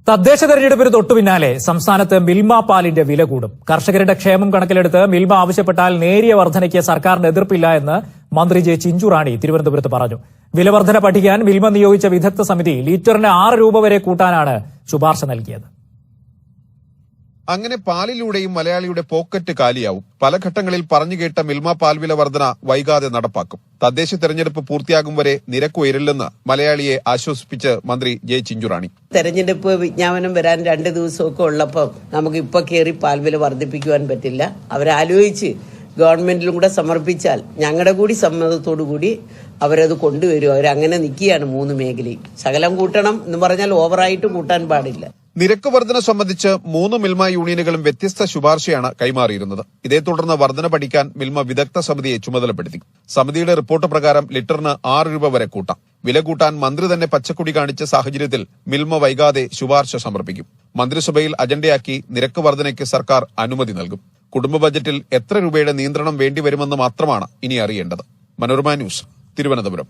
തദ്ദേശ തെരഞ്ഞെടുപ്പിന് തൊട്ടുപിന്നാലെ സംസ്ഥാനത്ത് മിൽമ പാലിന്റെ വില കൂടും. കർഷകരുടെ ക്ഷേമം കണക്കിലെടുത്ത് മിൽമ ആവശ്യപ്പെട്ടാൽ നേരിയ വർധനയ്ക്ക് സർക്കാരിന് എതിർപ്പില്ല എന്ന് മന്ത്രി ജെ ചിഞ്ചുറാണി തിരുവനന്തപുരത്ത് പറഞ്ഞു. വിലവർധന പഠിക്കാൻ മിൽമ നിയോഗിച്ച വിദഗ്ധ സമിതി ലിറ്ററിന് 6 രൂപ വരെ കൂട്ടാനാണ് ശുപാർശ നൽകിയത്. അങ്ങനെ പാലിലൂടെയും മലയാളിയുടെ പോക്കറ്റ് കാലിയാവും. പല ഘട്ടങ്ങളിൽ പറഞ്ഞുകേട്ട മിൽമ പാൽവില വർധന വൈകാതെ നടപ്പാക്കും. തദ്ദേശ തെരഞ്ഞെടുപ്പ് പൂർത്തിയാകും വരെ നിരക്ക് ഉയരില്ലെന്ന് മലയാളിയെ ആശ്വസിപ്പിച്ച് മന്ത്രി ജെ ചിഞ്ചുറാണി. തെരഞ്ഞെടുപ്പ് വിജ്ഞാപനം വരാൻ 2 ദിവസമൊക്കെ ഉള്ളപ്പോൾ നമുക്ക് ഇപ്പൊ കയറി പാൽവില വർദ്ധിപ്പിക്കുവാൻ പറ്റില്ല. അവരാലോചിച്ച് ഗവൺമെന്റിലും കൂടെ സമർപ്പിച്ചാൽ ഞങ്ങളുടെ കൂടി സമ്മതത്തോടു കൂടി അവരത് കൊണ്ടുവരും. അവരങ്ങനെ നിൽക്കുകയാണ് 3 മേഖലയും. ശകലം കൂട്ടണം എന്ന് പറഞ്ഞാൽ ഓവറായിട്ട് കൂട്ടാൻ പാടില്ല. നിരക്ക് വർധന സംബന്ധിച്ച് 3 മിൽമ യൂണിയനുകളും വ്യത്യസ്ത ശുപാർശയാണ് കൈമാറിയിരുന്നത്. ഇതേ തുടർന്ന് വർധന പഠിക്കാൻ മിൽമ വിദഗ്ധ സമിതിയെ ചുമതലപ്പെടുത്തി. സമിതിയുടെ റിപ്പോർട്ട് പ്രകാരം ലിറ്ററിന് 6 രൂപ വരെ കൂട്ടാം. വില കൂട്ടാൻ മന്ത്രി തന്നെ പച്ചക്കൊടി കാണിച്ച സാഹചര്യത്തിൽ മിൽമ വൈകാതെ ശുപാർശ സമർപ്പിക്കും. മന്ത്രിസഭയിൽ അജണ്ടയാക്കി നിരക്ക് വർധനയ്ക്ക് സർക്കാർ അനുമതി നൽകും. കുടുംബ ബജറ്റിൽ എത്ര രൂപയുടെ നിയന്ത്രണം വേണ്ടിവരുമെന്ന് മാത്രമാണ് ഇനി അറിയേണ്ടത്. മനോരമ ന്യൂസ്, തിരുവനന്തപുരം.